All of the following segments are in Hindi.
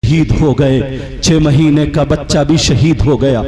शहीद हो गए। 6 महीने का बच्चा भी शहीद हो गया।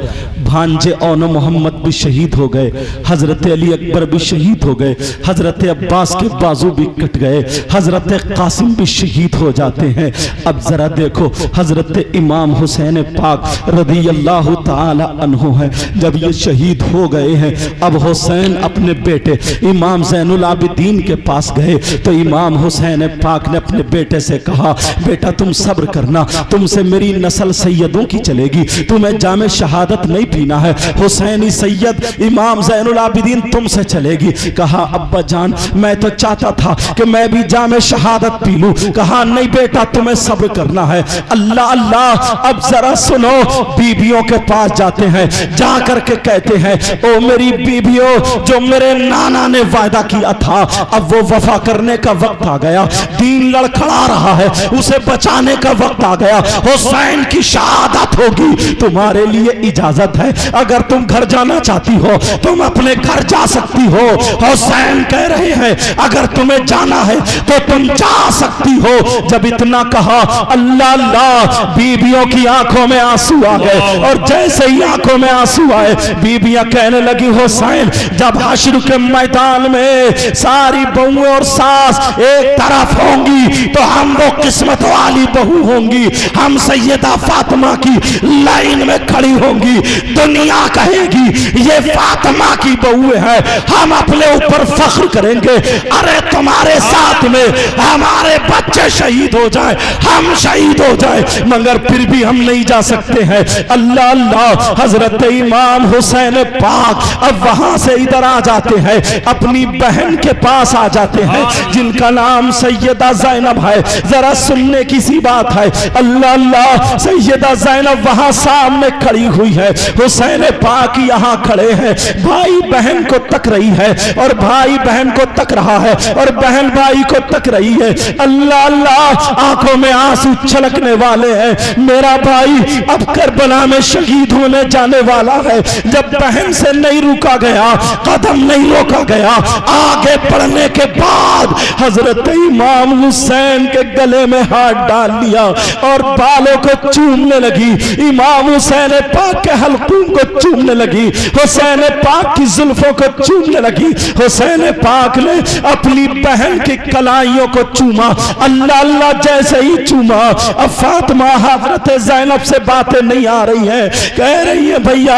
भांजे औन मोहम्मद भी शहीद हो गए। हजरत अली अकबर भी शहीद हो गए। हजरत अब्बास के बाजू भी कट गए। हजरत कासिम भी शहीद हो जाते हैं। अब जरा देखो, हजरत इमाम हुसैन पाक रदी अल्लाह ताला अन्हु है, जब ये शहीद हो गए हैं, अब हुसैन अपने बेटे इमाम ज़ैनुल आबिदीन के पास गए तो इमाम हुसैन पाक ने अपने बेटे से कहा, बेटा तुम सब्र करना, तुमसे मेरी नस्ल सैयदों की चलेगी, तुम्हें जामे शहादत नहीं पीना है, हुसैनी सैयद इमाम ज़ैनुल आबिदीन तुमसे चलेगी। कहा अब्बा जान मैं तो चाहता था कि मैं भी जामे शहादत पी लूं। कहा नहीं बेटा तुम्हें सब्र करना है। अल्लाह अल्लाह। अब जरा सुनो, बीबियों के पास जाते हैं, जा करके कहते हैं ओ मेरी बीबियों, जो मेरे नाना ने वायदा किया था अब वो वफा करने का वक्त आ गया, दीन लड़खड़ा रहा है, उसे बचाने का वक्त आ गया, हुसैन की शहादत होगी, तुम्हारे लिए इजाजत है, अगर तुम घर जाना चाहती हो तुम अपने घर जा सकती हो। हुसैन कह रहे हैं अगर तुम्हें जाना है तो तुम जा सकती हो। जब इतना कहा अल्लाह अल्लाह, बीबियों की आंखों में आंसू आ गए और जैसे ही आंखों में आंसू आए बीबियां कहने लगी हुसैन जब हश्र के मैदान में सारी बहुएं और सास एक तरफ होंगी तो हम वो किस्मत वाली बहू होंगी, हम सैयदा फातिमा की लाइन में खड़ी होंगी, दुनिया कहेगी ये फातिमा की बहू है, हम अपने ऊपर फख्र करेंगे। अरे तुम्हारे साथ में हमारे बच्चे शहीद हो जाए, हम शहीद हो जाए, मगर फिर भी हम नहीं जा सकते हैं। अल्लाह अल्लाह। हजरत इमाम हुसैन पाक अब वहां से इधर आ जाते हैं, अपनी बहन के पास आ जाते हैं जिनका नाम सैयदा ज़ैनब है। जरा सुनने की सी बात है। अल्लाह अल्लाह। सैयदा ज़ैनब वहां सामने खड़ी हुई है, हुसैन पाक यहां खड़े हैं, भाई बहन को तक रही है और भाई बहन को तक रहा है और बहन भाई को तक रही है। अल्लाह अल्लाह। आंखों में आंसू छलकने वाले हैं। मेरा भाई अब करबला में शहीद होने जाने वाला है। जब बहन से नहीं रुका गया, कदम नहीं रोका गया, आगे बढ़ने के बाद हजरत इमाम हुसैन के गले में हाथ डाल लिया और बालों को चूमने लगी। इमाम हुसैन पाक के हल्कूम को चूमने लगी, हुसैन पाक की जुल्फों को चूमने लगी। हुसैन पाक ने अपनी बहन की कलाइयों को चूमा। अल्लाह अल्लाह। जैसे ही चूमा अब फातिमा हजरत ज़ैनब से बातें नहीं आ रही है, कह रही है भैया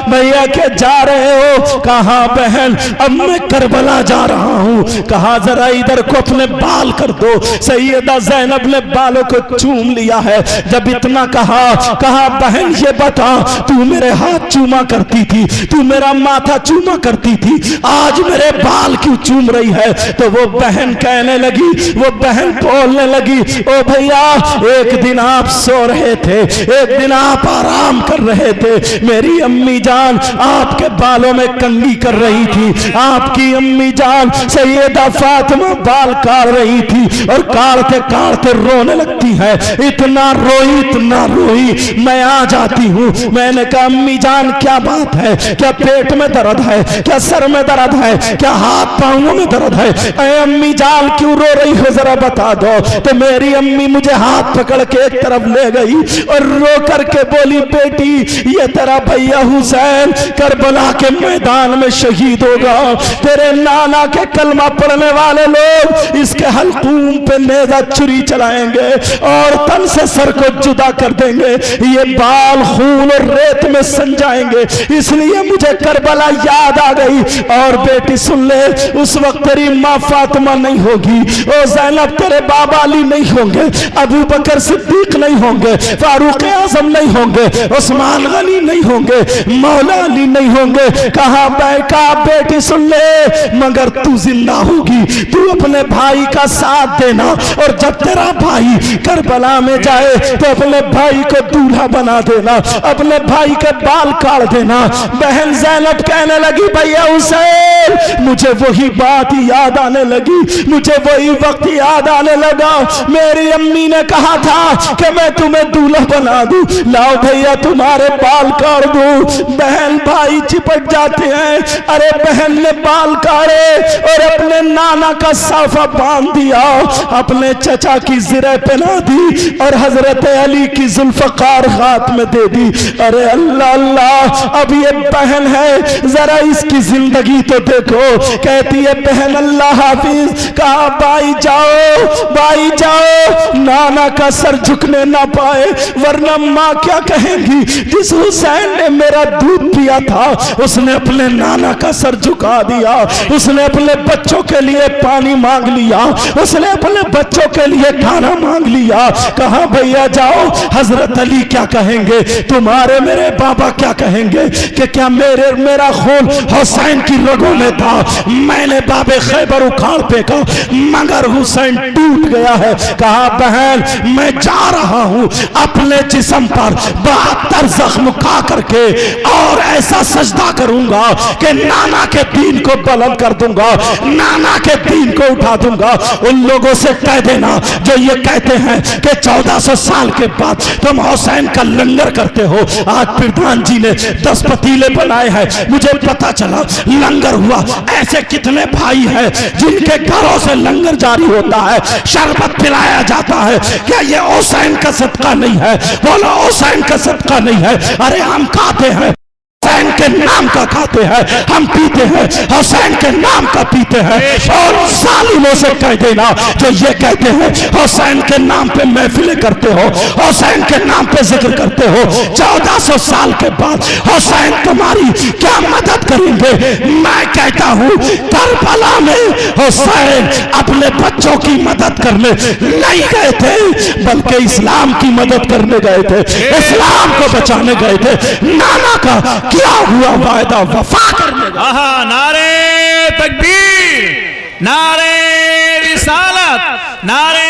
भैया क्या जा रहे हो? कहा बहन अब मैं करबला जा रहा हूँ। कहा जरा इधर को अपने बाल कर दो। सैयदा ज़ैनब ने बालों को चूम लिया है। जब इतना कहा बहन ये बता, तू मेरे हाथ चूमा करती थी, तू मेरा माथा चूमा करती थी, आज मेरे बाल क्यों चूम रही है? तो वो बहन कहने लगी, वो बहन बोलने लगी ओ भैया एक दिन आप सो रहे थे, एक दिन आप आराम कर रहे थे, मेरी अम्मी जान आपके बालों में कंघी कर रही थी, आपकी अम्मी जान सैयदा फातिमा बाल काट रही थी और काटते काटते रोने लगती है। इतना रोई मैं आ जाती हूँ। मैंने कहा अम्मी जान क्या बात है, क्या पेट में दर्द है, क्या सर में दर्द है, क्या हाथ पांवों में दर्द है? अरे अम्मी जान क्यों रो रही हो जरा बता दो। तो मेरी अम्मी मुझे हाथ पकड़ के एक तरफ ले गई और रो करके बोली बेटी ये तेरा भैया हुसैन करबला के मैदान में शहीद होगा, तेरे नाना के कलमा पढ़ने वाले लोग इसके हल्कूम पे नेज़ा छुरी चलाएंगे और तन से सर को जुदा कर देंगे, ये बाल खून और रेत में सन जाएंगे, इसलिए मुझे करबला याद आ गई। और बेटी सुन ले, उस वक्त तेरी माँ फातिमा नहीं होगी, ओ ज़ैनब तेरे बाबा अली नहीं होंगे, अबू बकर सिद्दीक नहीं होंगे, फारूक आजम नहीं होंगे, उस्मान गनी नहीं होंगे, मौला अली नहीं होंगे। कहा बेटी सुन ले, मगर तू जिंदा होगी, तू अपने भाई का साथ देना और जब तेरा भाई करबला में जाए तो अपने भाई को दूल्हा बना देना, अपने भाई के बाल काट देना। बहन ज़ैनब कहने लगी भैया हुसैन मुझे वही बात याद आने लगी, मुझे वही वक्त याद आने लगा। मेरी अम्मी ने कहा था कि मैं तुम्हें दूल्हा बना दूं, लाओ भैया तुम्हारे बाल काट दूं। बहन भाई चिपट जाते हैं। अरे बहन ने बाल काटे और अपने नाना का साफा बांध दिया, अपने चचा की जिरे पहना दी और हजरत अली की जुल्फकार हाथ में दे दी। अरे अल्लाह अल्लाह, अब ये बहन है, जरा इसकी जिंदगी तो देखो। कहती है बहन अल्लाह हाफिज, कहा भाई जाओ, नाना का सर झुकने ना पाए वरना माँ क्या कहेंगी। जिस हुसैन ने मेरा दूध पिया था उसने अपने नाना का सर झुका दिया, उसने अपने बच्चों के लिए पानी मांग लिया, उसने अपने बच्चों के लिए खाना मांग लिया। कहा भैया जाओ, हजरत अली क्या कहेंगे, तुम्हारे मेरे बाबा क्या कहेंगे कि क्या मेरा खून हुसैन की रगों में था। मैंने बाबे खैबर उखाड़ फेंका मगर हुसैन टूट गया है। कहा बहन मैं जा रहा हूं, अपने जिस्म पर 72 जख्म खा करके और ऐसा सजदा करूंगा कि नाना के दीन को बुलंद कर दूंगा, नाना के दीन को उठा दूंगा। उन लोगों से कह देना जो ये कहते हैं कि 1400 साल के बाद तुम हुसैन का लंगर करते हो। आज प्रधान जी ने 10 पतीले बनाए हैं, मुझे पता चला लंगर हुआ। ऐसे कितने भाई हैं जिनके घरों से लंगर जारी होता है, शरबत पिलाया जाता है। क्या ये हुसैन का सदका नहीं है? बोलो हुसैन का सदका नहीं है। अरे हम खाते हैं हुसैन के नाम का, खाते हैं हम, पीते हैं हुसैन के नाम का पीते हैं। और जालिमों से कह देना जो ये कहते हैं हुसैन के नाम पे महफिलें करते हो, हुसैन के नाम पे जिक्र करते हो, 1400 साल के बाद हुसैन तुम्हारी क्या मदद करेंगे? मैं कहता हूं करबला में हुसैन अपने बच्चों की मदद करने नहीं गए थे बल्कि इस्लाम की मदद करने गए थे, इस्लाम को बचाने गए थे। नाना का क्या हुआ वायदा वफा करने का। नारे तकबीर, नारे रिसालत, नारे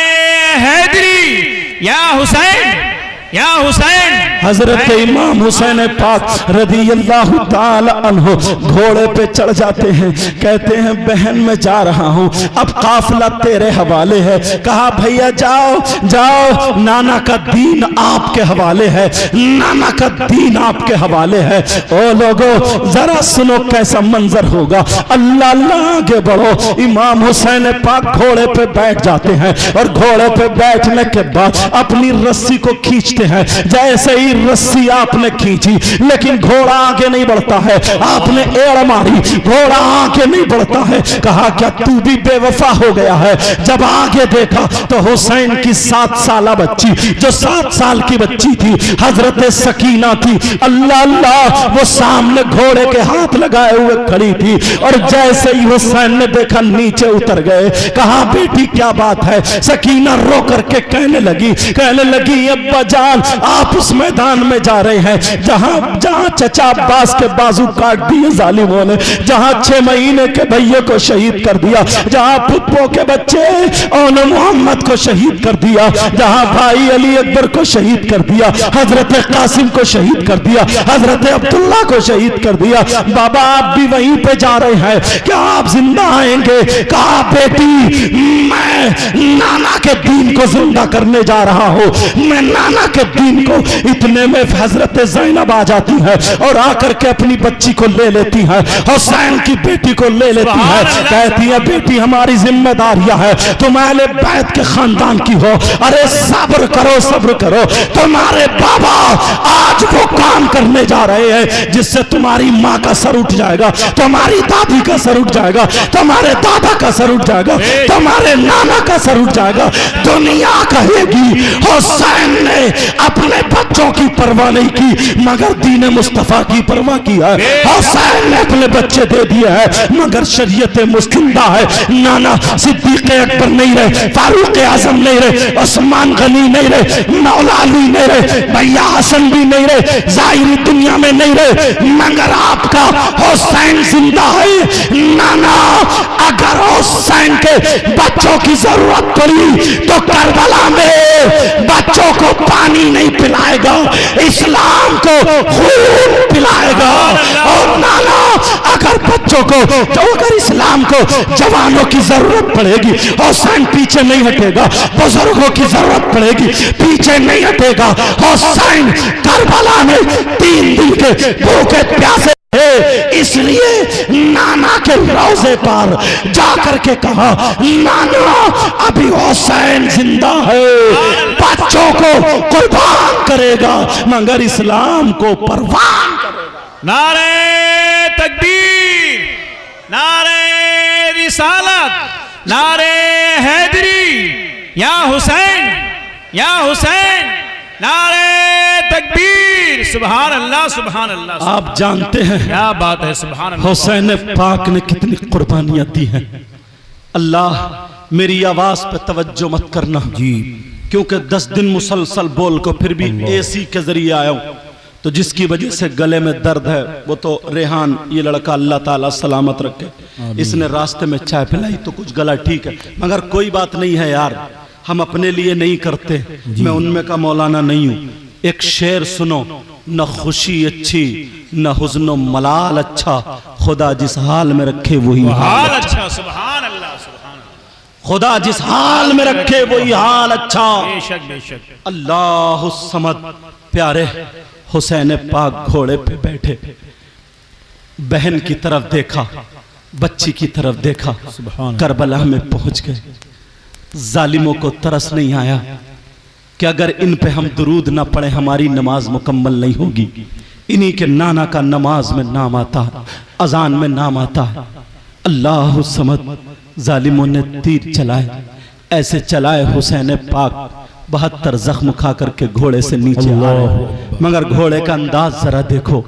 हैदरी, या हुसैन, या हुसैन। हजरत इमाम हुसैन पाक रज़ी अल्लाह ताला अन्हु घोड़े पे चढ़ जाते हैं, कहते हैं बहन मैं जा रहा हूं, अब काफिला तेरे हवाले है। कहा भैया जाओ, नाना का दीन आपके हवाले है, नाना का दीन आपके हवाले है। ओ लोगों जरा सुनो कैसा मंजर होगा। अल्लाह अल्लाह आगे बढ़ो। इमाम हुसैन पाक घोड़े पे बैठ जाते हैं और घोड़े पे बैठने के बाद अपनी रस्सी को खींचते हैं। जैसे ही रस्सी आपने खींची लेकिन घोड़ा आगे नहीं बढ़ता है, आपने एड़ मारी, घोड़ा आगे नहीं बढ़ता है। कहा क्या तू भी बेवफा हो गया है? जब आगे देखा तो हुसैन की 7 साला बच्ची, जो 7 साल की बच्ची थी, हजरत सकीना थी, अल्लाह अल्लाह, वो सामने घोड़े के हाथ लगाए हुए खड़ी थी। और जैसे ही हुसैन ने देखा नीचे उतर गए। कहा बेटी क्या बात है? सकीना रो करके कहने लगी अब्बा जान आप उस मैदान में जा रहे हैं जहां चचा अब्बास के बाजू काट दिए जालिमों ने, जहां 6 महीने के भैये को शहीद कर दिया, जहां पुप्पो के बच्चे और मोहम्मद को शहीद कर दिया, जहां भाई अली अकबर को शहीद कर दिया, हजरत कासिम को शहीद कर दिया, हजरत अब्दुल्ला को शहीद कर दिया। बाबा आप भी वहीं पे जा रहे हैं, क्या आप जिंदा आएंगे? कहा बेटी मैं नाना के दीन को जिंदा करने जा रहा हूं, मैं नाना के दीन को। इतने में हजरत ज़ैनब आ जाती है और आकर के अपनी बच्ची को ले लेती है, हुसैन की बेटी को ले लेती है। कहती है बेटी हमारी जिम्मेदारियां है, तुम अहले बैत के खानदान की हो। अरे सब्र करो, तुम्हारे बाबा आज वो काम करने जा रहे हैं जिससे तुम्हारी माँ का सर उठ जाएगा, तुम्हारी दादी का सर उठ जाएगा, तुम्हारे दादा का सर उठ जाएगा, तुम्हारे नाना का सर उठ जाएगा। दुनिया कहेगी हुसैन ने अपने बच्चों की परवाह नहीं की मगर दीन मुस्तफा की परवाह किया है। हुसैन ने अपने बच्चे दे दिए हैं मगर शरीयत मुस्तफा है। नाना सिद्दीक अकबर नहीं रहे, फारूक आजम नहीं रहे, उस्मान गनी नहीं रहे, मौला अली नहीं रहे, भैया हसन भी नहीं रहे, जाहिरी दुनिया में नहीं रहे मगर आपका हुसैन जिंदा है। नाना अगर हुसैन के बच्चों की जरूरत पड़ी तो करबला में बच्चों को पानी नहीं पिलाएगा, इस्लाम को खून पिलाएगा। और नाना अगर बच्चों को तो अगर इस्लाम को जवानों की जरूरत पड़ेगी, हुसैन पीछे नहीं हटेगा। बुजुर्गों की जरूरत पड़ेगी, पीछे नहीं हटेगा। हुसैन करबला में 3 दिन के भूखे प्यासे थे, इसलिए नाना के रोजे पर जाकर के कहा, नाना अभी हुसैन जिंदा है, बच्चों को कुर्बान करेगा मगर इस्लाम को परवान करेगा। नारे तकबीर, नारे रिसालत, नारे हैदरी, या हुसैन, या हुसैन, नारे तकबीर। सुभान अल्लाह, सुभान अल्लाह। आप जानते हैं क्या बात है, सुभान अल्लाह। हुसैन पाक ने कितनी कुर्बानियां दी हैं। अल्लाह मेरी आवाज पे तवज्जो मत करना जी, क्योंकि 10 दिन मुसलसल बोल को फिर भी एसी के जरिए आया हूं, तो जिसकी वजह से गले में दर्द है वो तो रेहान, ये लड़का अल्लाह ताला सलामत रखे, इसने रास्ते में चाय पिलाई तो कुछ गला ठीक है, मगर कोई बात नहीं है यार, हम अपने लिए नहीं करते, मैं उनमें का मौलाना नहीं हूं। एक शेर सुनो, न खुशी अच्छी न हुज़्नो मलाल अच्छा, खुदा जिस हाल में रखे वही हाल अच्छा। सुभान अल्लाह, सुभान अल्लाह। खुदा जिस हाल में रखे वही हाल अच्छा। बेशक बेशक। अल्लाह समद। प्यारे हुसैन पाक घोड़े पे बैठे, बहन की तरफ देखा, बच्ची की तरफ देखा, करबला में पहुंच गए। जालिमों को तरस नहीं आया कि अगर इन पे हम दुरूद ना पढ़े हमारी नमाज मुकम्मल नहीं होगी। इन्हीं के नाना का नमाज में नाम आता, अजान में नाम आता। अल्लाह समद। जालिमों ने तीर चलाए, ऐसे चलाए हुसैन पाक 72 जख्म खा करके घोड़े से नीचे आ रहे, मगर घोड़े का अंदाज जरा देखो,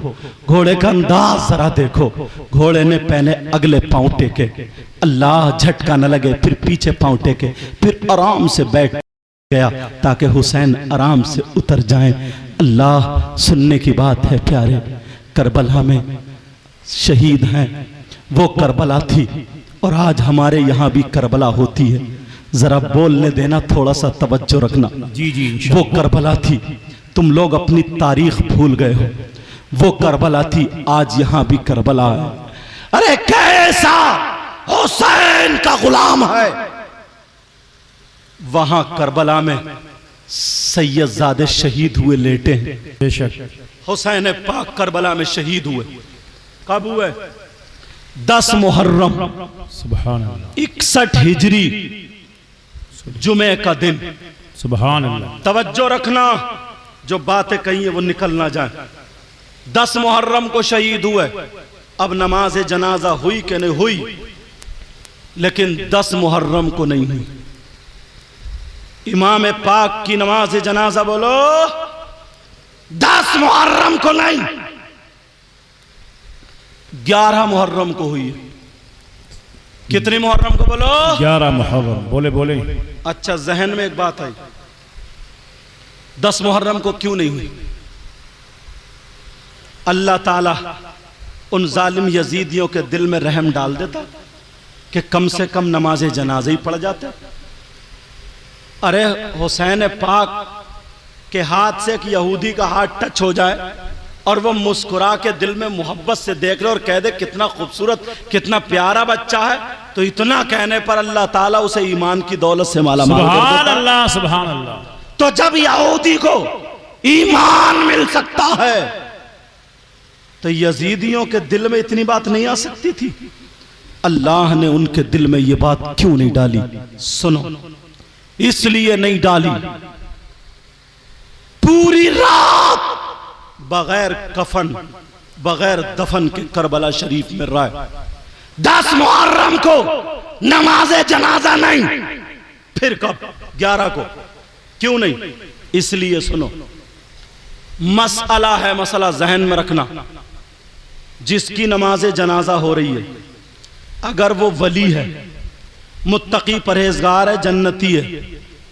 घोड़े का अंदाज जरा देखो। घोड़े ने पहले अगले पांव टेके, अल्लाह झटका न लगे, फिर पीछे पांव टेके, फिर आराम से बैठ गया ताकि हुसैन आराम से उतर जाएं। अल्लाह सुनने की बात है प्यारे, करबला में शहीद हैं, वो करबला थी और आज हमारे यहाँ भी करबला होती है। जरा बोलने देना, थोड़ा सा तवज्जो रखना। जी जी। वो करबला थी, तुम लोग अपनी तारीख भूल गए हो। वो करबला थी, आज यहां भी करबला है। अरे कैसा हुसैन का गुलाम है। वहां करबला में सैयदजादे शहीद हुए, लेटे हैं। बेशक। हुसैन पाक करबला में शहीद हुए, कब हुए? 10 मुहर्रम, सुभान अल्लाह, 61 हिजरी, जुमे का दिन। सुभान अल्लाह। तवज्जो रखना, जो बातें कही है वो निकल ना जाए। 10 मुहर्रम को शहीद हुए। अब नमाज जनाजा हुई कि नहीं हुई, लेकिन 10 मुहर्रम को नहीं हुई। इमाम पाक की नमाज जनाजा बोलो 10 मुहर्रम को नहीं, 11 मुहर्रम को हुई है। कितने मुहर्रम को बोलो? 11 मुहर्रम। बोले बोले। अच्छा, जहन में एक बात आई, 10 मुहर्रम को क्यों नहीं हुई? अल्लाह ताला उन जालिम यजीदियों के दिल में रहम डाल देता कि कम से कम नमाज जनाजे ही पढ़ जाते। अरे हुसैन पाक के हाथ से एक यहूदी का हाथ टच हो जाए और वो मुस्कुरा के दिल में मोहब्बत से देख ले और कह दे कितना खूबसूरत, कितना प्यारा बच्चा है, तो इतना कहने पर अल्लाह ताला उसे ईमान की दौलत से माला माल कर देता। सुभान अल्लाह, सुभान अल्लाह। तो जब यहूदी को ईमान मिल सकता है तो यजीदियों के दिल में इतनी बात नहीं आ सकती थी? अल्लाह ने उनके दिल में ये बात क्यों नहीं डाली? सुनो, इसलिए नहीं डाली, पूरी रात बगैर कफन बगैर दफन के करबला शरीफ में रहा। 10 मुहर्रम को नमाज जनाजा नहीं, फिर कब? 11 को। क्यों नहीं? इसलिए सुनो, मसला है, मसला जहन में रखना। जिसकी नमाज जनाजा हो रही है, अगर वो वली है, मुत्तकी परहेजगार है, जन्नती है,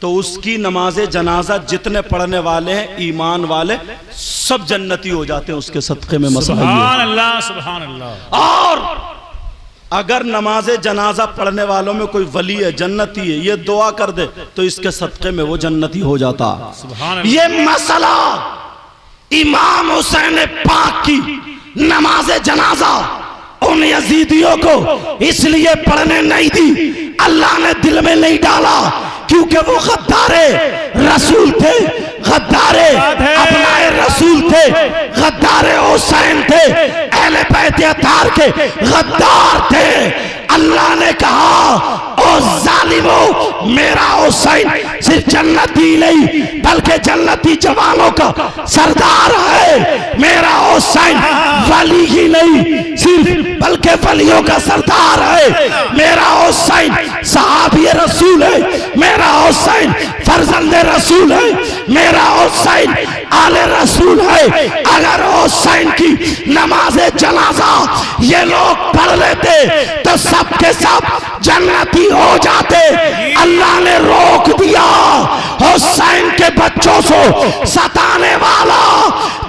तो उसकी नमाज जनाजा जितने पढ़ने वाले हैं ईमान वाले सब जन्नती हो जाते हैं उसके सदक़े में। मसला सुभान अल्लाह, सुभान अल्लाह। और अगर नमाज जनाजा पढ़ने वालों में कोई वली है, जन्नती है, ये दुआ कर दे तो इसके सदक़े में वो जन्नती हो जाता। सुभान अल्लाह। ये मसला इमाम हुसैन पाक की नमाज जनाजा उन यजीदियों को इसलिए पढ़ने नहीं दी, अल्लाह ने दिल में नहीं डाला, क्योंकि वो गद्दारे रसूल थे, गद्दारे अपनाए रसूल थे, गद्दारे हुसैन थे, अहले बैत अतार के गद्दार थे। अल्लाह ने कहा ओ जालिमो, मेरा हुसैन सिर्फ जन्नती नहीं बल्कि जन्नती जवानों का सरदार है। मेरा हुसैन वली ही नहीं सिर्फ बल्कि वलियों का सरदार है। मेरा हुसैन सहाबी रसूल है, मेरा हुसैन फर्जंद रसूल है, मेरा हुसैन आले रसूल है। अगर हुसैन की नमाज जनाजा ये लोग पढ़ लेते तो सबके सब जन्नती हो जाते। अल्लाह ने रोक दिया, हुसैन के बच्चों को सताने वाला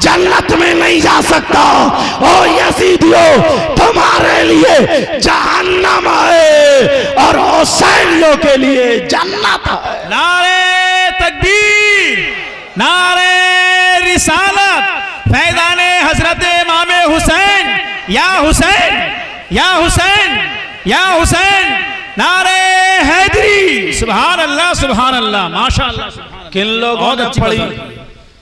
जन्नत में नहीं जा सकता। ओ यजीदियों, तुम्हारे लिए जहन्नम है और हुसैनियों के लिए जन्नत है। नारे तकबीर, नारे रिसालत, फैज़ाने हजरत इमाम हुसैन, या हुसैन, या हुसैन, या हुसैन, नारे हैदरी। सुभान अल्लाह, सुभान अल्लाह, माशाअल्लाह। किन लोगों ने पढ़ी?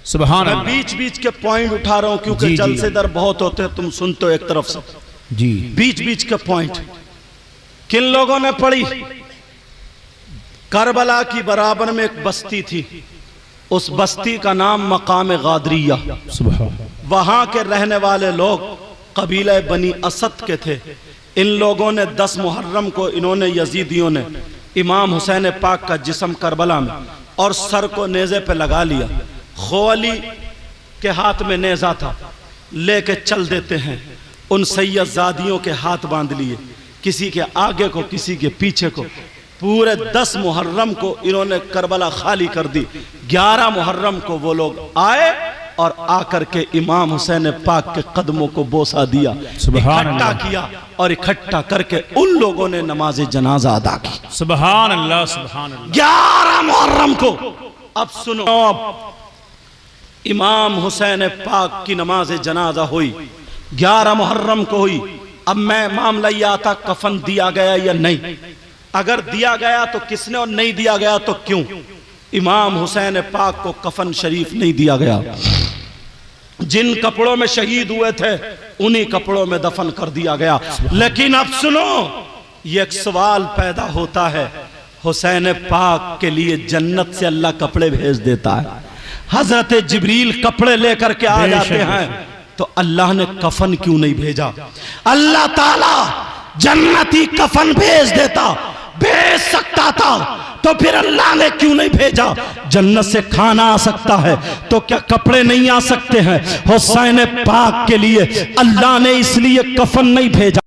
सुभान मैं अल्लाह। बीच बीच के पॉइंट उठा रहा हूं क्योंकि जी, जलसेदार बहुत होते हैं, तुम सुनते हो एक तरफ से, जी बीच बीच के पॉइंट। किन लोगों ने पढ़ी? करबला की बराबर में एक बस्ती थी, उस बस्ती का नाम मकाम गादरिया। सुभान। वहां के रहने वाले लोग कबीला बनी असद के थे। इन लोगों ने 10 मुहर्रम को इन्होंने यजीदियों ने इमाम हुसैन पाक का जिस्म करबला में और सर को नेज़े पे लगा लिया। खोली के हाथ में नेज़ा था, लेके चल देते हैं। उन सैयदजादियों के हाथ बांध लिए, किसी के आगे को किसी के पीछे को। पूरे 10 मुहर्रम को इन्होंने करबला खाली कर दी। 11 मुहर्रम को वो लोग आए और आकर के इमाम हुसैन पाक के कदमों को बोसा दिया, इकट्ठा किया और इकट्ठा करके उन लोगों ने नमाज जनाजा अदा की। सुभान अल्लाह, सुभान अल्लाह। 11 मुहर्रम को। अब सुनो, अब इमाम हुसैन पाक की नमाज जनाजा हुई, 11 मुहर्रम को हुई। अब मैं मामला ये आता कफन दिया गया या नहीं, अगर दिया गया तो किसने और नहीं दिया गया तो क्यों? इमाम हुसैन पाक को कफन शरीफ नहीं दिया गया। जिन कपड़ों में शहीद हुए थे उन्हीं कपड़ों में दफन कर दिया गया। लेकिन अब सुनो, ये एक सवाल पैदा होता है, हुसैन पाक के लिए जन्नत से अल्लाह कपड़े भेज देता है, हजरत जिब्रील कपड़े लेकर के आ जाते हैं, तो अल्लाह ने कफन क्यों नहीं भेजा? अल्लाह ताला जन्नती कफन भेज देता, भेज सकता था, तो फिर अल्लाह ने क्यों नहीं भेजा? जन्नत से खाना आ सकता है तो क्या कपड़े नहीं आ सकते हैं? हुसैन पाक के लिए अल्लाह ने इसलिए कफन नहीं भेजा।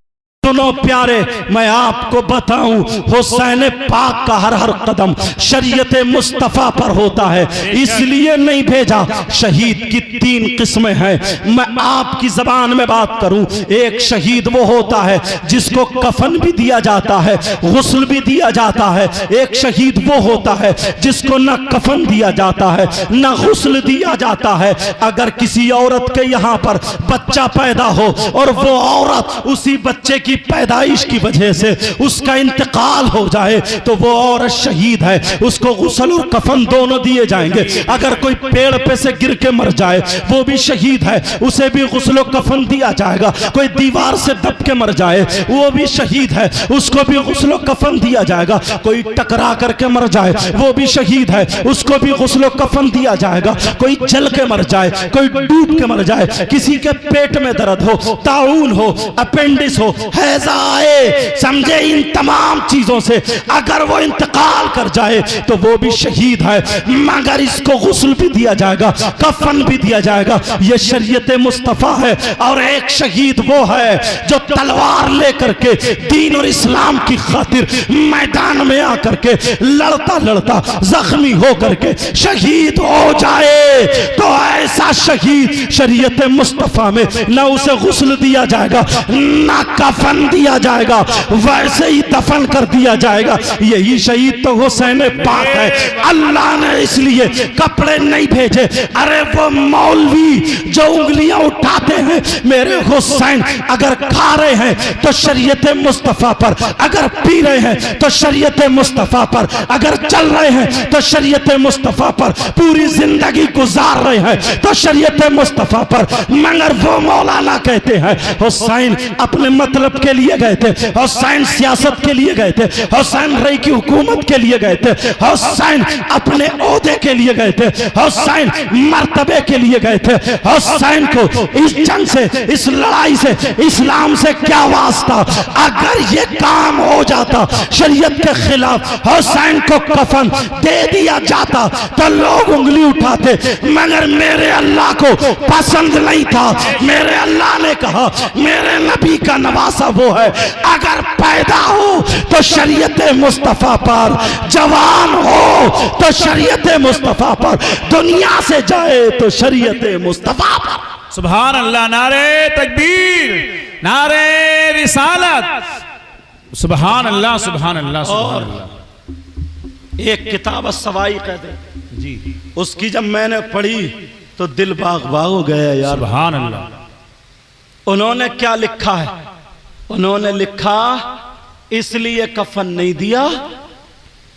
सुनो प्यारे, मैं आपको बताऊं, हुसैन पाक का हर हर कदम शरीयत मुस्तफ़ा पर होता है, इसलिए नहीं भेजा। शहीद की 3 किस्में हैं, मैं आपकी जबान में बात करूं। एक शहीद वो होता है जिसको कफन भी दिया जाता है, गुस्ल भी दिया जाता है। एक शहीद वो होता है जिसको न कफन दिया जाता है न गुस्ल दिया जाता है। अगर किसी औरत के यहाँ पर बच्चा पैदा हो और वो औरत उसी बच्चे की पैदाइश की वजह से उसका इंतकाल हो जाए तो वो औरत शहीद है, उसको गुस्ल और कफन दोनों दिए जाएंगे। अगर कोई पेड़ पे से गिर के मर जाए वो भी शहीद है, उसे भी गुस्ल और कफन दिया जाएगा। कोई दीवार से दब के मर जाए वो भी शहीद है, उसको भी गुस्ल और कफन दिया जाएगा। कोई टकरा करके मर जाए वो भी शहीद है, उसको भी गुस्ल और कफन दिया जाएगा। कोई जल के मर जाए, कोई डूब के मर जाए, किसी के पेट में दर्द हो, ताउन हो, अपेंडिस हो, हैजा आए, समझे, इन तमाम चीजों से अगर वो इंतकाल कर जाए तो वो भी शहीद है, मगर इसको गुस्ल भी दिया जाएगा, कफन भी दिया जाएगा। ये शरीयत मुस्तफा है। और एक शहीद वो है जो तलवार लेकर के दीन और इस्लाम की खातिर मैदान में आकर के लड़ता लड़ता जख्मी होकर के शहीद हो जाए तो ऐसा बच्चा शहीद शरीयत मुस्तफ़ा में न उसे गुस्ल दिया जाएगा ना कफन दिया जाएगा, वैसे ही दफन कर दिया जाएगा। यही शहीद तो हुसैन पाक है। अल्लाह ने इसलिए कपड़े नहीं भेजे। अरे वो मौलवी जो उंगलियां उठाते हैं मेरे हुसैन अगर खा रहे हैं तो शरीयत मुस्तफ़ा पर, अगर पी रहे हैं तो शरीयत मुस्तफ़ा पर, अगर चल रहे हैं तो शरीयत मुस्तफ़ा पर, पूरी जिंदगी गुजार रहे हैं तो शरीयत मुस्तफ़ा पर। मगर वो मौलाना कहते हैं हुसैन अपने मतलब के लिए गए थे, हुसैन सियासत के लिए गए थे, हुसैन रई की हुकूमत के लिए गए थे, हुसैन अपने ओहदे के लिए गए थे, हुसैन मर्तबे के लिए गए थे। हुसैन को इस जंग से, इस लड़ाई से, इस्लाम से क्या वास्ता? अगर ये काम हो जाता शरीयत के खिलाफ, हुसैन को कफन दे दिया जाता तो लोग उंगली उठाते, मगर मेरे अल्लाह को पसंद नहीं था। मेरे अल्लाह ने कहा मेरे नबी का नवासा वो है अगर पैदा हो तो शरीयत मुस्तफ़ा पर, जवान हो तो शरीयत मुस्तफ़ा पर, दुनिया से जाए तो शरीयत मुस्तफ़ा पर। सुभान अल्लाह, नारे तकबीर, नारे रिसालत, सुभान अल्लाह, सुभान अल्लाह, सुभान अल्लाह। एक किताब सवाई कहते जी, उसकी जब मैंने पढ़ी तो दिल बाग बाग हो गया यार। सुभान अल्लाह। उन्होंने क्या लिखा है? उन्होंने लिखा इसलिए कफन नहीं दिया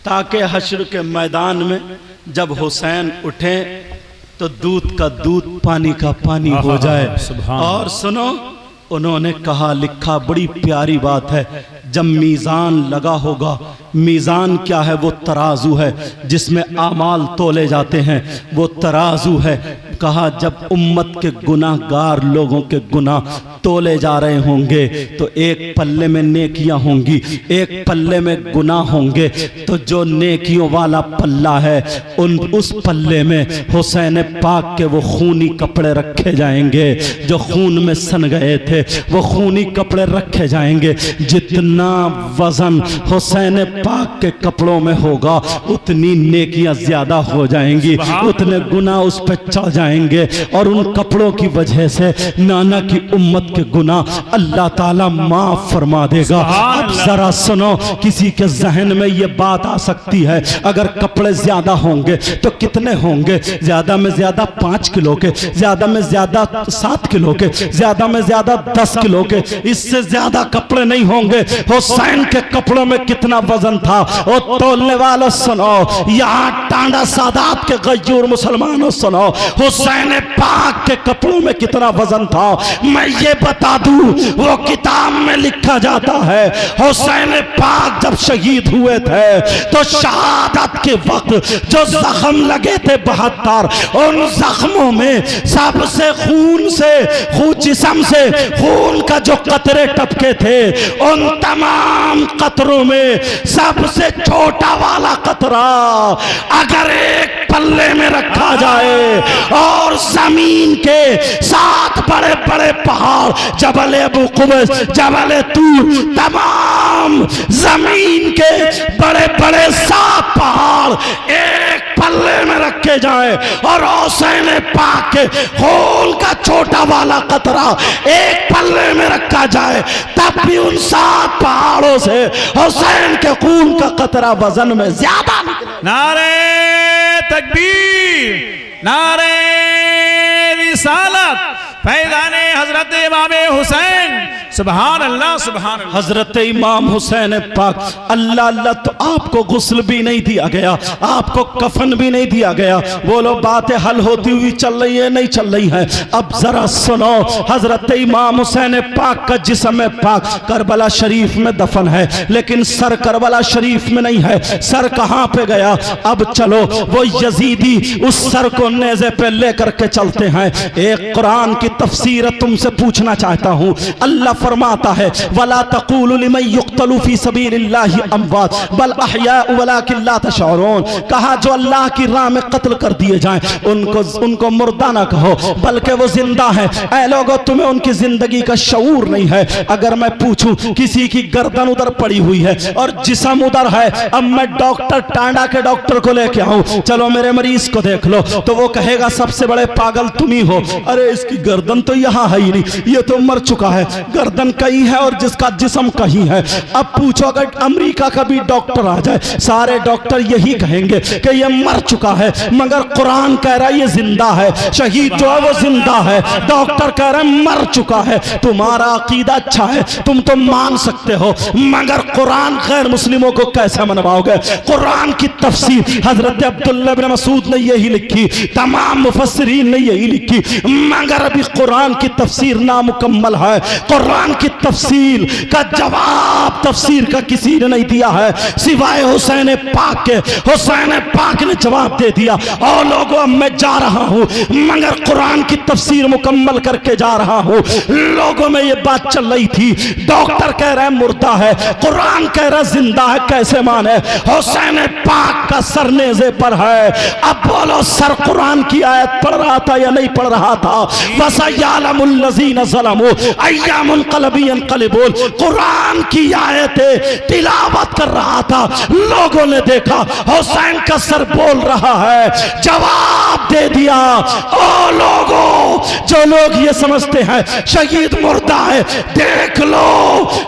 ताकि हश्र के मैदान में जब हुसैन उठे तो दूध का दूध पानी का पानी हो जाए। और सुनो, उन्होंने कहा, लिखा, बड़ी प्यारी बात है, जब मीज़ान लगा होगा, मीज़ान क्या है? वो तराजू है जिसमें आमाल तोले जाते हैं, वो तराजू है। कहा जब उम्मत के गुनाहगार लोगों के गुनाह तोले जा रहे होंगे तो एक पल्ले में नेकियां होंगी, एक पल्ले में गुनाह होंगे, तो जो नेकियों वाला पल्ला है उस पल्ले में हुसैन पाक के वो खूनी कपड़े रखे जाएंगे, जो खून में सन गए थे वो खूनी कपड़े रखे जाएंगे। जितना वजन हुसैन पाक के कपड़ों में होगा उतनी नेकियां ज्यादा हो जाएंगी, उतने गुनाह उस पर चढ़ जाएंगे, और उन कपड़ों की वजह से नाना की उम्मत के गुनाह अल्लाह ताला माफ फरमा देगा। अब जरा सुनो, किसी के जहन में ये बात आ सकती है अगर कपड़े ज्यादा होंगे तो कितने होंगे? ज्यादा में ज्यादा 5 किलो के, ज्यादा में ज्यादा 7 किलो के, ज्यादा में ज्यादा 10 किलो के, इससे ज्यादा कपड़े नहीं होंगे। हुसैन के कपड़ों में कितना वजन था वो तोलने वालों सुनो, यहाँ टांडा सादात के गयूर मुसलमानों सुनो, हुसैन पाक के कपड़ों में कितना वजन था। मैं ये बता दूं, वो किताब में लिखा जाता है हुसैन पाक जब शहीद हुए थे तो शहादत के वक्त जो जख्म लगे थे 72, उन जख्मों में सबसे खून से, जिस्म से खून का जो कतरे टपके थे, उन तमाम कतरों में सबसे छोटा वाला कतरा अगर एक पल्ले में रखा जाए और जमीन के 7 बड़े बड़े पहाड़, जबल अबू कुबैस, जबल तूर, तमाम जमीन के बड़े बड़े 7 पहाड़ एक पल्ले में रखे जाए और हुसैन पाक के खून का छोटा वाला कतरा एक पल्ले में रखा जाए, तब भी उन 7 पहाड़ों से हुसैन के खून का कतरा वजन में ज्यादा निकले। नारे तकबीर, नारे रिसालत, फैज़ाने हजरत इमाम हुसैन, सुभान अल्लाह, सुभान अल्लाह। हजरत इमाम हुसैन पाक, अल्लाह अल्लाह, तो आपको गुस्ल भी नहीं दिया गया, आपको कफन भी नहीं दिया गया। बोलो बातें हल होती हुई चल रही है, नहीं चल रही है? अब जरा सुनो, हजरत इमाम हुसैन पाक का जिस्म पाक करबला शरीफ में दफन है, लेकिन सर करबला शरीफ में नहीं है। सर कहाँ पे गया? अब चलो वो यजीदी उस सर को नेज़े पे लेकर के चलते हैं। एक कुरान की तफसीर तुमसे पूछना चाहता हूँ। अल्लाह फरमाता है वला तक़ूलू लिमन युक़्तलू फी सबीलिल्लाहि अमवात बल अहयाउ वलाकिन ला तशऊरून। कहा जो अल्लाह की राह में कत्ल कर दिए जाएं उनको मुर्दा ना कहो बल्कि वो जिंदा है। ऐ लोगों तुम्हें उनकी जिंदगी का शऊर नहीं है। अगर मैं पूछूं किसी की गर्दन उधर पड़ी हुई है और जिस्म उधर है, अब मैं डॉक्टर टांडा के डॉक्टर को लेके आऊं, चलो मेरे मरीज को देख लो, तो वो कहेगा सबसे बड़े पागल तुम ही हो। अरे इसकी गर्दन तो यहाँ है ही नहीं, ये तो मर चुका है। गर्दन कहीं है और जिसका जिस्म कहीं है। अब पूछो अगर अमेरिका का भी डॉक्टर आ जाए, सारे डॉक्टर यही कहेंगे कि ये मर चुका है, मगर कुरान कह रहा है ये जिंदा है। शहीद जो है वो जिंदा है, डॉक्टर कह रहे हैं मर चुका है। तुम्हारा अकीदा अच्छा है, तुम तो मान सकते हो, मगर कुरान गैर मुस्लिमों को कैसे मनवाओगे? कुरान की तफसीर हजरत अब्दुल्लाह बिन मसूद ने यही लिखी, तमाम मुफस्सिरीन ने यही लिखी, मगर अभी कुरान की तफसीर नामुकम्मल है। कुरान की तफसीर का जवाब तफसीर का किसी ने नहीं दिया है सिवाय हुसैन पाक के। हुसैन पाक ने जवाब दे दिया, और लोगों मैं जा रहा हूं मगर कुरान की तफसीर मुकम्मल करके जा रहा हूं। लोगों में ये बात चल रही थी, डॉक्टर कह रहे हैं मुर्दा है, कुरान कह रहा जिंदा है, कैसे माने? हुसैन पाक का सर नेज़े पर है। अब बोलो सर कुरान की आयत पढ़ रहा था या नहीं पढ़ रहा था? वसयअलमुल लज़ीना ज़लमू अय्या मुनक़लिबिन यनक़लिबून। कुरान की आयतें तिलावत कर रहा था, लोगों ने देखा हुसैन का सर बोल रहा है, जवाब दे दिया। ओ लोगों, जो लोग ये समझते हैं शहीद मुर्दा है, देख लो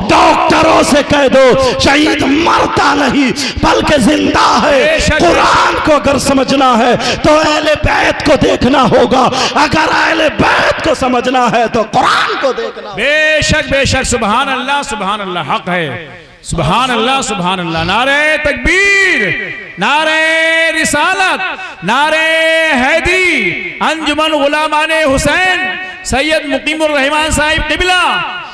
डॉक्टरों से कह दो शहीद मरता नहीं बल्कि जिंदा है। कुरान को अगर समझना है तो अहले बैत को देखना होगा, अगर अहले बैत को समझना है तो कुरान को देखना। बेशक बेशक, सुभान अल्लाह हक है, सुभान अल्लाह। नारे तकबीर, नारे रिसालत, नारे हैदी, अंजुमन गुलामाने हुसैन सैयद मुकीमुर रहमान साहिब किबला,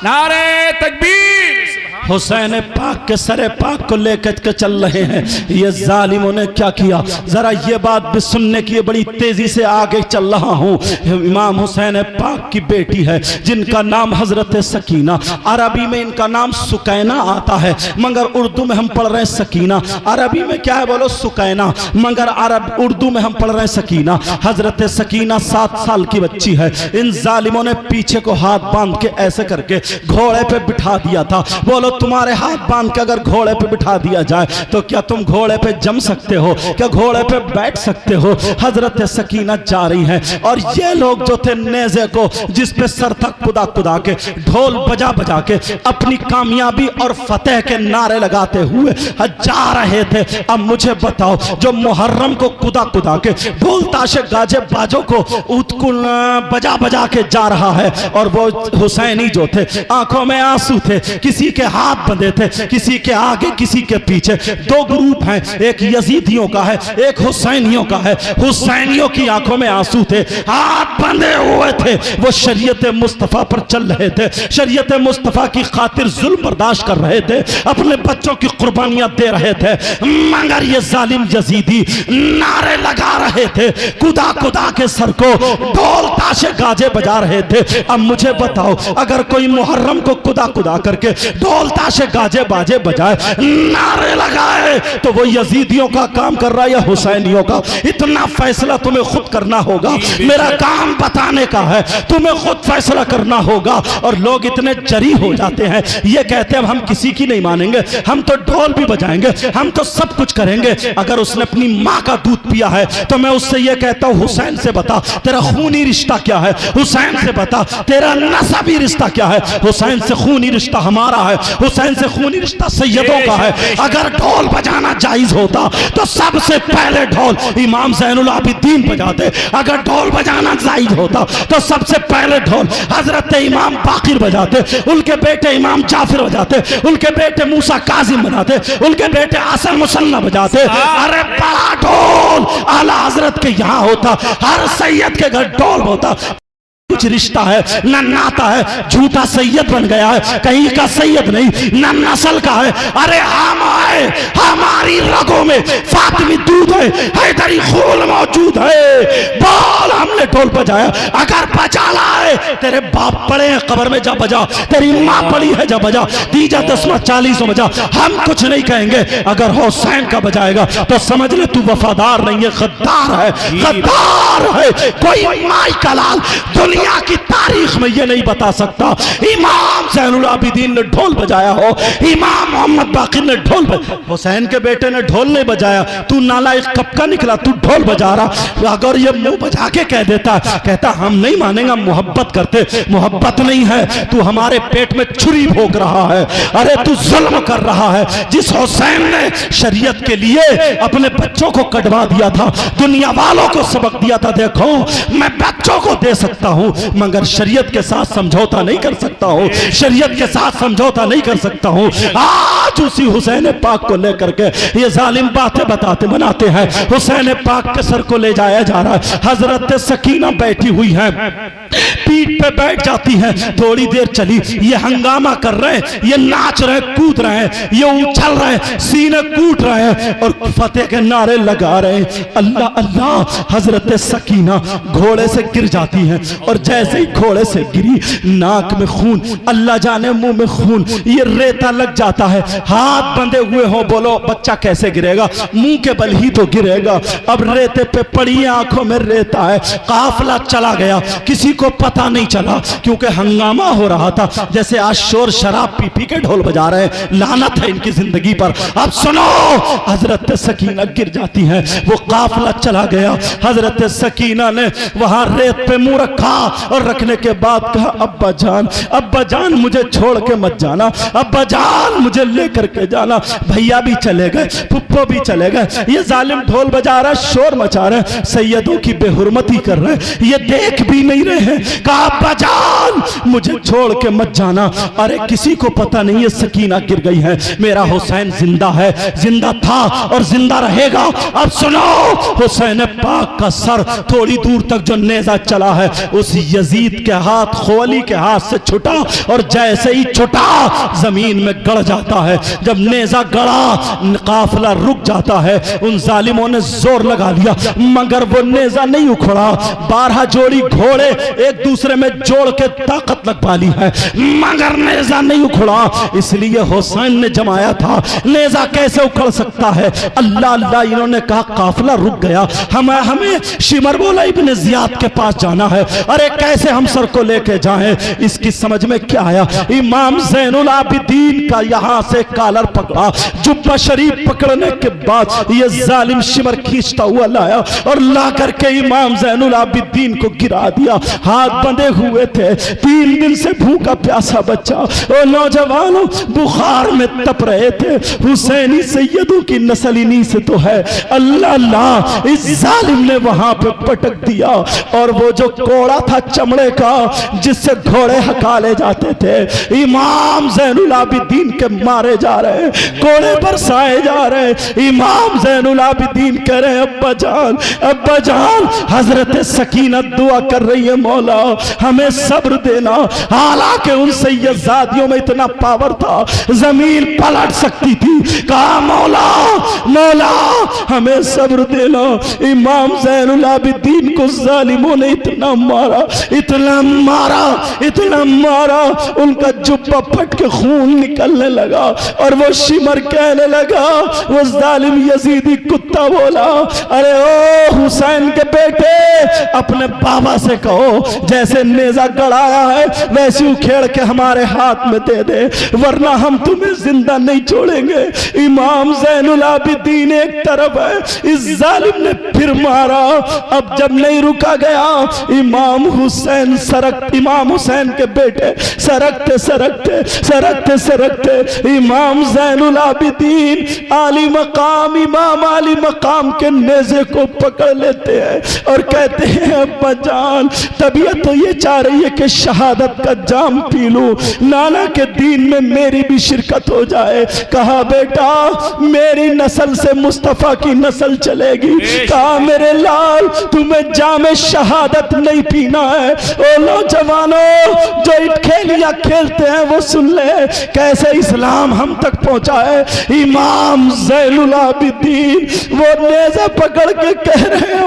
नारे तकबीर। हुसैन पाक के सरे पाक को लेकर के चल रहे हैं। ये जालिमों ने क्या किया, जरा ये बात भी सुनने की, बड़ी तेजी से आगे चल रहा हूँ। इमाम हुसैन पाक की बेटी है जिनका नाम हजरत सकीना, अरबी में इनका नाम सुकैना आता है, मगर उर्दू में हम पढ़ रहे हैं सकीना। अरबी में क्या है बोलो सुकैना, मगर उर्दू में हम पढ़ रहे हैं सकीना। हजरत सकीना 7 साल की बच्ची है। इन जालिमों ने पीछे को हाथ बांध के ऐसे करके घोड़े पे बिठा दिया था। बोलो तुम्हारे हाथ बांध के अगर घोड़े पे बिठा दिया जाए तो क्या तुम घोड़े पे जम सकते हो? क्या घोड़े पे बैठ सकते हो? हजरत सकीना जा रही है और ये लोग जो थे नेज़े को जिस पे सर तक कुदा के ढोल बजा बजा के अपनी कामयाबी और फतेह के नारे लगाते हुए जा रहे थे। अब मुझे बताओ, जो मुहर्रम को कुदा के ढोल ताशे गाजे बाजों को बजा बजा के जा रहा है, और वो हुसैनी जो थे आंखों में आंसू थे, किसी के हाथ बंधे थे, किसी के आगे किसी के पीछे। 2 ग्रुप हैं, एक यजीदियों का है, एक हुसैनियों का है। हुसैनियों की आंखों में आंसू थे, हाथ बंधे हुए थे, वो शरीयत मुस्तफा पर चल रहे थे, शरीयत मुस्तफा की खातिर जुल्म बर्दाश्त कर रहे थे, अपने बच्चों की कुर्बानियां दे रहे थे, मगर ये जालिम यजीदी नारे लगा रहे थे, कुदा के सर को ढोल ताशे गाजे बजा रहे थे। अब मुझे बताओ, अगर कोई मुहर्रम को कुदा करके ढोल ताशे गाजे बाजे बजाए, नारे लगाए, तो वो यजीदियों का काम कर रहा है या हुसैनियों का? इतना फैसला तुम्हें खुद करना होगा, मेरा काम बताने का है, तुम्हें खुद फैसला करना होगा। और लोग इतने जरी हो जाते हैं, ये कहते हैं हम किसी की नहीं मानेंगे, हम तो ढोल भी बजाएंगे, हम तो सब कुछ करेंगे। अगर उसने अपनी माँ का दूध पिया है तो मैं उससे ये कहता हूँ हुसैन से बता तेरा खूनी रिश्ता क्या है, हुसैन से बता तेरा नसबी रिश्ता क्या है। हुसैन से खूनी रिश्ता हमारा है, हुसैन से खूनी रिश्ता सैयदों का है। अगर ढोल बजाना जायज होता तो सबसे पहले ढोल इमाम ज़ैनुल आबिदीन बजाते, अगर ढोल बजाना जायज होता तो सबसे पहले ढोल हजरत इमाम बाकिर बजाते, उनके बेटे इमाम जाफिर बजाते, उनके बेटे मूसा काजिम बजाते, उनके बेटे हसन मुसन्ना बजाते। अरे बड़ा ढोल आला हजरत के यहाँ होता, हर सैयद के घर ढोल होता। कुछ रिश्ता है ना नाता है, झूठा सैयद बन गया है, कहीं का सैयद नहीं, ना नस्ल का है। अरे हम आए, हमारी रगों में फातिमी दूध है, हैदरी खून मौजूद है। बोल, हमने ढोल बजाया, अगर बजा लाए तेरे बाप पड़े हैं कब्र में, जा बजा, तेरी माँ पड़ी है, जा बजा, दीजा 10-40 बजा, हम कुछ नहीं कहेंगे। अगर हुसैन का बजाएगा तो समझ ले तू वफादार नहीं है, गद्दार है, गद्दार है। कोई माई का लाल दुनिया की तारीख में ये नहीं बता सकता इमाम ज़ैनुल आबिदीन ने ढोल बजाया हो, इमाम मोहम्मद बाक़िर ने ढोल बजाया, हुसैन के बेटे ने ढोल नहीं बजाया। तू नालायक कब का निकला, तू ढोल बजा रहा। अगर ये मुंह बजा के कह देता, कहता हम नहीं मानेंगे, मोहब्बत करते, मोहब्बत नहीं है, तू हमारे पेट में छुरी भोंक रहा है। अरे तू जुल्म कर रहा है। जिस हुसैन ने शरीयत के लिए अपने बच्चों को कटवा दिया था, दुनिया वालों को सबक दिया था, देखो मैं बच्चों को दे सकता हूं मगर शरीयत के साथ समझौता नहीं कर सकता हूं, शरीयत के साथ समझौता नहीं कर सकता हूं। आज उसी हुसैन पाक को लेकर के ये जालिम बातें बनाते हैं। हुसैन पाक के सर को ले जाया जा रहा है, हजरत सकीना बैठी हुई है, पीठ पे बैठ जाती है। थोड़ी देर चली, ये हंगामा कर रहे हैं, ये नाच रहे हैं, कूद रहे हैं, ये उछल रहे हैं, सीने कूट रहे हैं और फतेह के नारे लगा रहे हैं, अल्लाह अल्लाह। हजरत सकीना घोड़े से गिर जाती है और जैसे ही घोड़े से गिरी, नाक में खून, अल्लाह जाने मुंह में खून, ये रेता लग जाता है। हाथ बंधे हुए हो, बोलो बच्चा कैसे गिरेगा, मुंह के बल ही तो गिरेगा। अब रेते पे पड़ी, आंखों में रेता है। काफिला चला गया, किसी को पता नहीं चला क्योंकि हंगामा हो रहा था। जैसे आज शोर शराब पी पी के ढोल बजा रहे हैं, लानत है इनकी जिंदगी पर। अब सुनो, हजरत सकीना गिर जाती है, वो काफिला चला गया। हजरत सकीना ने वहां रेत पे मुंह रखा और रखने के बाद कहा, अब्बा जान मुझे छोड़ के मत जाना, अब्बा जान मुझे लेकर के जाना। भैया भी चले गए, पुप्पो भी चले गए, ये जालिम ढोल बजा रहा है, शोर मचा रहे हैं, सैयदों की बेहुरमती कर रहे हैं, ये देख भी नहीं रहे हैं। कहा, अब्बा जान मुझे छोड़ के मत जाना। अरे किसी को पता नहीं है सकीना गिर गई है, मेरा हुसैन जिंदा है, जिंदा था और जिंदा रहेगा। अब सुनो, हुसैन पाक का सर थोड़ी दूर तक जो नेजा चला है, उस यजीद के हाथ, खोली के हाथ से छुटा और जैसे ही छुटा जमीन में गड़ जाता है। जब नेजा गड़ा, काफिला रुक जाता है। उन जालिमों ने जोर लगा लिया मगर वो नेजा नहीं उखड़ा। 12 जोड़ी घोड़े एक दूसरे में जोड़ के ताकत लगवा ली है मगर नेजा नहीं उखड़ा। इसलिए हुसैन ने जमाया था, नेजा कैसे उखड़ सकता है। अल्लाह अल्लाह, इन्होंने कहा काफिला रुक गया, हमें शिमर बोला इब्न जियाद के पास जाना है। अरे कैसे हम सर को लेके जाएं, इसकी समझ में क्या आया। इमाम ज़ैनुल आबिदीन का यहां से कॉलर पकड़ा, जुब्बा शरीफ पकड़ने के बाद ये जालिम शिमर खींचता हुआ लाया और ला करके इमाम ज़ैनुल आबिदीन को गिरा दिया। हाथ बंधे हुए थे, 3 दिन से भूखा प्यासा बच्चा और नौजवानों बुखार में तप रहे थे। हुसैनी सैयदों की नस्ल इन्हीं से तो है। अल्लाह अल्लाह, इस जालिम ने वहां पे पटक दिया और वो जो कोड़ा था चमड़े का जिससे घोड़े हकाले जाते थे, इमाम ज़ैनुल आबिदीन के मारे जा रहे, कोड़े बरसाए जा रहे। इमाम ज़ैनुल आबिदीन कह रहे, अब्बा जान। हजरत सकीना दुआ कर रही है, मौला हमें सब्र देना। हालांकि उन सैयदजादियों में इतना पावर था, जमीन पलट सकती थी। कहा, मौला हमें सब्र देना। इमाम ज़ैनुल आबिदीन को जालिमों ने इतना मारा, उनका जुब्बा फट के खून निकलने लगा और वो शिमर कहने लगा, वो जालिम यजीदी कुत्ता बोला, अरे ओ हुसैन के बेटे, अपने बाबा से कहो जैसे नेजा गड़ाया है वैसी उखेड़ के हमारे हाथ में दे दे, वरना हम तुम्हें जिंदा नहीं छोड़ेंगे। इमाम ज़ैनुल आबिदीन एक तरफ है, इस जालिम ने फिर मारा। अब जब नहीं रुका गया, इमाम हुसैन के बेटे सरकते इमाम ज़ैनुल आबिदीन इमाम आली मकाम के नेज़े को पकड़ लेते हैं और कहते हैं, अब्बा जान तबीयत तो ये चाह रही है कि शहादत का जाम पी लूं, नाना के दीन में मेरी भी शिरकत हो जाए। कहा बेटा मेरी नस्ल से मुस्तफा की नस्ल चलेगी। कहा मेरे लाल तुम्हें जाम शहादत नहीं पीना है। ओ नौजवानों जो खेलियां खेलते हैं वो सुन ले कैसे इस्लाम हम तक पहुंचा है। इमाम ज़ैनुल आबिदीन वो नेज़ा पकड़ के कह रहे हैं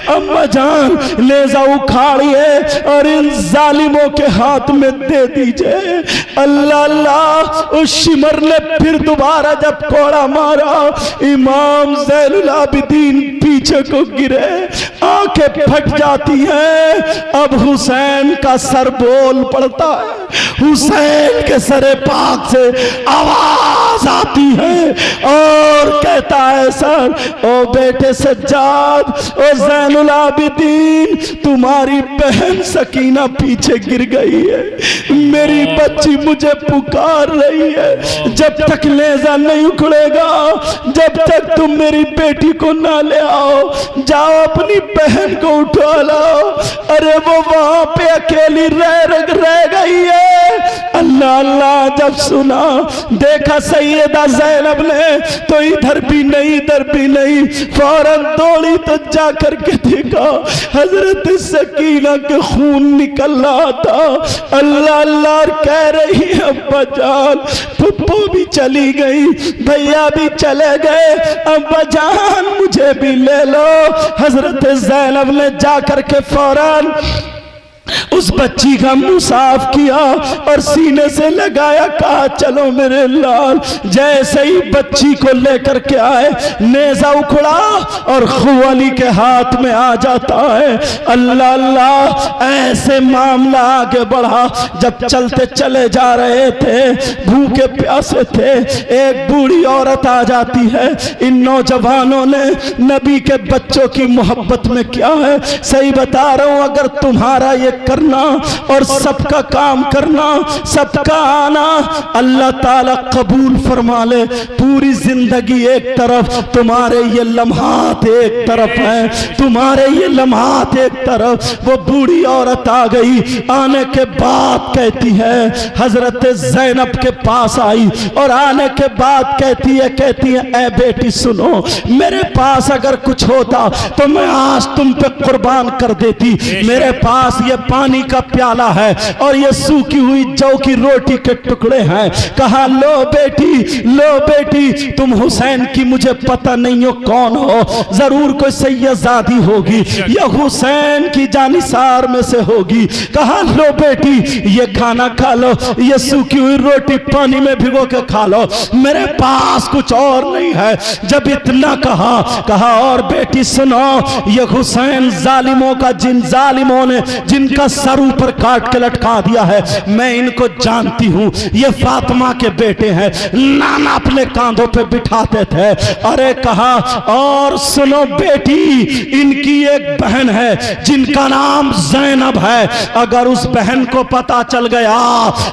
अम्मा जान नेज़ा उखाड़िए और इन जालिमों के हाथ में दे दीजिए। अल्लाह अल्लाह उस शिमर ने फिर दोबारा जब कोड़ा मारा, इमाम ज़ैनुल आबिदीन पीछे को गिरे, आंखें फट जाती हैं। अब हुसैन का सर बोल पड़ता है, हुसैन के सरे पाक से आवाज आती है और कहता है सर ओ बेटे सज्जाद, ओ ज़ैनुल आबिदीन तुम्हारी बहन सकीना पीछे गिर गई है, मेरी बच्ची मुझे पुकार रही है। जब तक नेज़ा नहीं उखड़ेगा, जब तक तुम मेरी बेटी को ना ले आओ, जाओ अपनी बहन को उठा लाओ। अरे वो वहां पे अकेली रह गई है। अल्लाह अल्लाह जब सुना, देखा सैयदा ज़ैनब ने तो इधर भी नहीं, फौरन दौड़ी तो जा करके देखा हजरत सकीना के खून निकल रहा था। अल्लाह अल्लाह कह रही है अब्बा जान, पप्पू भी चली गई, भैया भी चले गए, अब्बा जान मुझे भी ले लो। हजरत ज़ैनब ने जा करके फौरन उस बच्ची का मुंह साफ किया और सीने से लगाया, कहा चलो मेरे लाल। जैसे ही बच्ची को लेकर के आए, नेज़ा उखड़ा और खुवाली के हाथ में आ जाता है। अल्लाह अल्लाह ऐसे मामला आगे बढ़ा। जब चलते चले जा रहे थे, भूखे प्यासे थे, एक बूढ़ी औरत आ जाती है। इन नौजवानों ने नबी के बच्चों की मोहब्बत में क्या है, सही बता रहा हूं, अगर तुम्हारा ये करना और सबका काम करना, सबका आना अल्लाह ताला कबूल फरमा ले। पूरी जिंदगी एक तरफ, तुम्हारे ये लम्हात एक तरफ है, तुम्हारे ये लम्हात एक तरफ। वो बूढ़ी औरत आ गई, आने के बाद कहती है, हजरत ज़ैनब के पास आई और आने के बाद कहती है ए बेटी सुनो, मेरे पास अगर कुछ होता तो मैं आज तुम पे कुर्बान कर देती। मेरे पास ये पानी का प्याला है और ये सूखी हुई जौ की रोटी के टुकड़े हैं। कहा लो बेटी तुम हुसैन की मुझे पता नहीं हो कौन हो, जरूर कोई सैयदजादी होगी या हुसैन की जानिसार में से होगी। कहा लो बेटी ये खाना खा लो, ये सूखी हुई रोटी पानी में भिगो के खा लो, मेरे पास कुछ और नहीं है। जब इतना कहा और बेटी सुनो, ये हुसैन जालिमों का, जिन जालिमों ने जिनका सर ऊपर काट के लटका दिया है, मैं इनको जानती हूं, ये फातिमा के बेटे हैं, नाना अपने कांधों पे बिठाते थे। अरे कहा और सुनो बेटी, इनकी एक बहन है जिनका नाम ज़ैनब है, अगर उस बहन को पता चल गया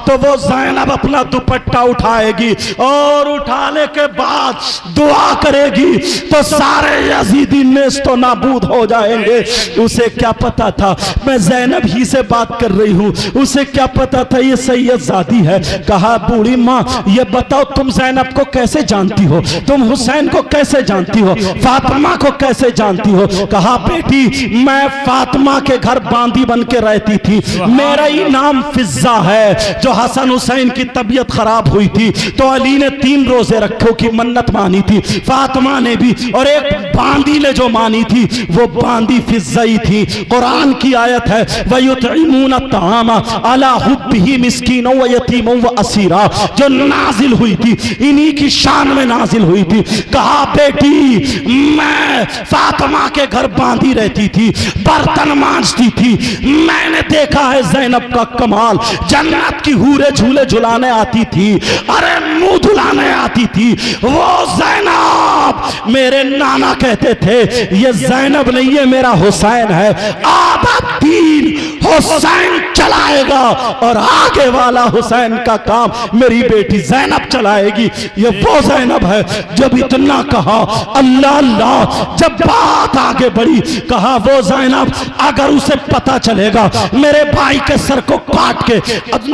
तो वो ज़ैनब अपना दुपट्टा उठाएगी और उठाने के बाद दुआ करेगी तो सारे यजीदी नेस्तो नाबूद हो जाएंगे। उसे क्या पता था मैं ज़ैनब ही से बात कर रही हूं, उसे क्या पता था ये सैयदजादी है। कहा बूढ़ी माँ ये बताओ तुम ज़ैनब को कैसे जानती हो, तुम हुसैन को कैसे जानती हो, फातिमा को कैसे जानती हो। कहा बेटी मैं फातिमा के घर बांदी बन के रहती थी, मेरा ही नाम फिजा है। जो हसन हुसैन की तबीयत खराब हुई थी तो अली ने 3 रोजे रखो की मन्नत मानी थी, फातिमा ने भी, और एक बांदी ने जो मानी थी वो बांदी फिजाई थी। कुरान की आयत है वयुतइमूना तामा अला हुब्बिही मिस्कीनों व यतीमों व असीरा, जो नाजिल हुई थी इन्हीं की शान में नाजिल हुई थी। कहा बेटी मैं फातिमा के घर बांधी रहती थी, बर्तन मांजती थी, मैंने देखा है ज़ैनब का कमाल, जन्नत की हूरें झूले झुलाने आती थी, अरे मुंह धुलाने आती थी। वो ज़ैनब, मेरे नाना कहते थे ये ज़ैनब नहीं है मेरा हुसैन है। आबद्दीन हुसैन चलाएगा और आगे वाला हुसैन का काम मेरी बेटी ज़ैनब चलाएगी। ये वो ज़ैनब है। जब इतना कहा अल्लाह अल्लाह, जब बात आगे बढ़ी कहा वो ज़ैनब अगर उसे पता चलेगा मेरे भाई के सर को काट के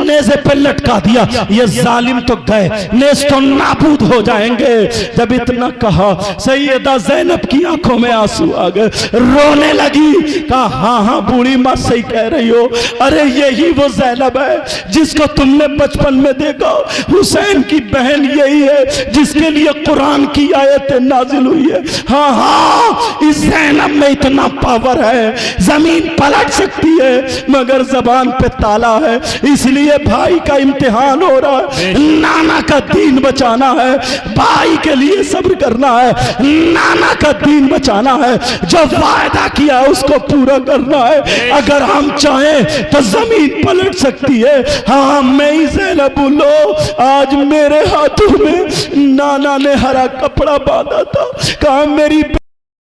नेज़े पे लटका दिया, ये जालिम तो गए, नेज़ तो नाबूद हो जाएंगे। जब इतना कहा सैयदा ज़ैनब की आंखों में आंसू आ गए, रोने लगी। कहा हाँ हाँ बूढ़ी माँ सही कह रही हो, अरे यही वो ज़ैनब है जिसको तुमने बचपन में देखा। हुसैन की बहन यही है जिसके लिए कुरान की आयतें नाजिल हुई है। हाँ हाँ, इस ज़ैनब में इतना पावर है, जमीन पलट सकती है, मगर जबान पे ताला है। इसलिए भाई का इम्तिहान हो रहा है, नाना का दीन बचाना है, भाई के लिए सब्र करना है, नाना का दीन बचाना है, जो वायदा किया उसको पूरा करना है। अगर हम चाहें तो जमीन पलट सकती है। हाँ मैं ही ज़ैनब बोलो, आज मेरे हाथों में नाना ने हरा कपड़ा बांधा था। कहा मेरी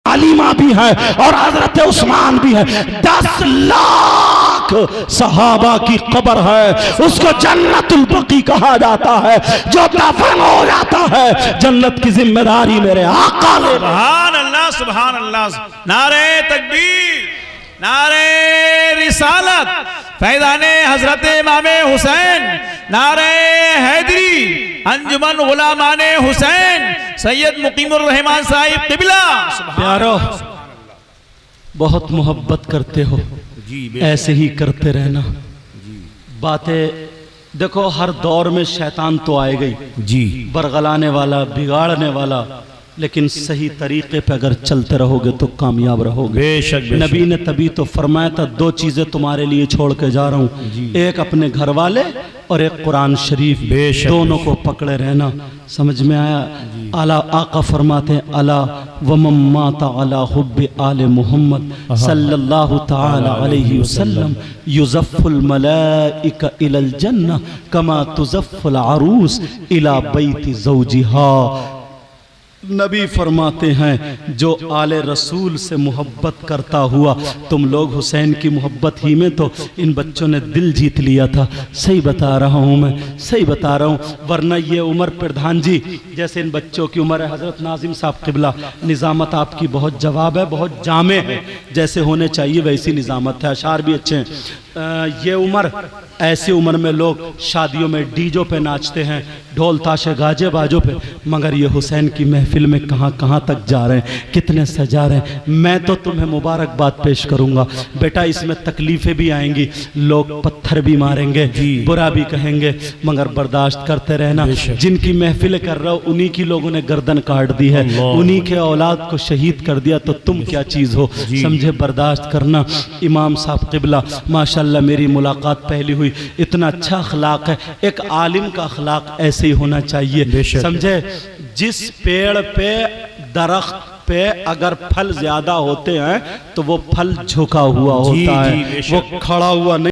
आलिमा भी है और हजरत उस्मान भी है। 10 लाख सहाबा की कब्र है, उसको जन्नतुल बकी कहा जाता है। जो दफन हो जाता है जन्नत की जिम्मेदारी मेरे आका ले। सुभान अल्लाह, सुभान अल्लाह। नारे तकबीर, नारे रिसालत, फैज़ाने हजरत इमाम हुसैन, नारे हैदरी, अंजुमन गुलामाने हुसैन, सैयद मुकीमुर रहमान साहिब किबला। प्यारो बहुत मोहब्बत करते हो, ऐसे ही करते रहना। बातें देखो, हर दौर में शैतान तो आएगा ही जी, बरगलाने वाला, बिगाड़ने वाला, लेकिन सही तरीके पे अगर चलते रहोगे तो कामयाब रहोगे। बेशक। नबी ने तभी तो फरमाया था 2 चीजें तुम्हारे लिए छोड़ के जा रहा हूँ, एक अपने घर वाले और एक कुरान शरीफ। दोनों को पकड़े रहना। समझ में आया? आला आका फरमाते हैं अला व मम्माता अला हुब्बे आले मोहम्मद सल्लल्लाहु ताला अलैहि वसल्लम युज़फ़ुल मलाइका इलल जन्नह कमा तुज़फ़ुल अरूस इला बैति ज़ौजिहा। नबी फरमाते हैं जो आले रसूल से मोहब्बत करता हुआ, तुम लोग हुसैन की मोहब्बत ही में तो इन बच्चों ने दिल जीत लिया था। सही बता रहा हूँ मैं, सही बता रहा हूँ, वरना ये उम्र प्रधान जी जैसे इन बच्चों की उम्र है। हज़रत नाजिम साहब किबला, निज़ामत आपकी बहुत जवाब है, बहुत जामे है, जैसे होने चाहिए वैसी निज़ामत है, अशार भी अच्छे हैं। ये उम्र, ऐसी उम्र में लोग शादियों में डीजों पे नाचते हैं, ढोल ताशे गाजे बाजों पे, मगर ये हुसैन की महफिल में कहाँ कहाँ तक जा रहे हैं, कितने सजा रहे हैं। मैं तो तुम्हें मुबारकबाद पेश करूँगा बेटा, इसमें तकलीफ़ें भी आएंगी, लोग पत्थर भी मारेंगे, बुरा भी कहेंगे, मगर बर्दाश्त करते रहना। जिनकी महफिल कर रहे हो उन्हीं की लोगों ने गर्दन काट दी है, उन्हीं के औलाद को शहीद कर दिया, तो तुम क्या चीज़ हो, समझे? बर्दाश्त करना। इमाम साहब किबला माशाल्लाह मेरी मुलाकात पहली हुई, इतना अच्छा अखलाक है, एक आलिम का अखलाक ऐसे ही होना चाहिए, समझे? जिस पेड़ पे, दरख्त पे अगर फल ज्यादा होते हैं तो वो फल झुका हुआ होता है, वो खड़ा हुआ नहीं।